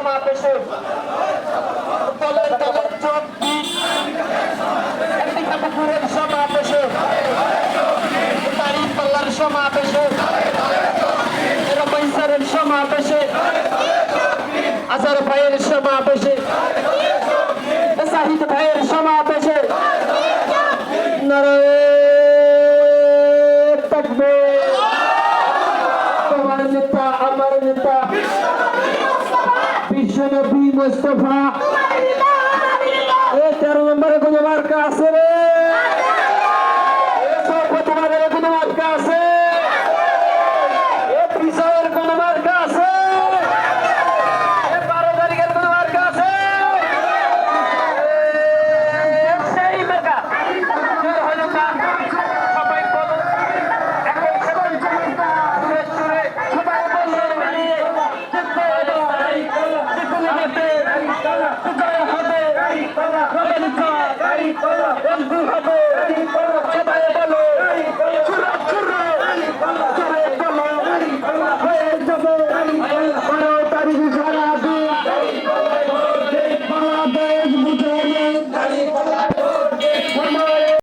সমাবেশে দলের দলের যোগ দিন একদিকে পুকুরের সমাবেশে দাঁড়িপাল্লার সমাবেশে রবৈসারের সমাবেশে আজহার ভাইয়ের সমাবেশে শাহিদ ভাইয়ের সমাবেশে নারায়ে তাকবীর। তোমার নেতা আমার নেতা বিশ্বনবী মুস্তাফা। 13 নম্বরে কোনো মার্কা আছে রে? তোমাদের কোনো মার্কা আছে? বিজয়ের কোনো মার্কা আছে? 12 তারিখের কোনো মার্কা আছে? সেই মার্কা সবাই বলো একই সাথে সুরে সবাই বলো হবে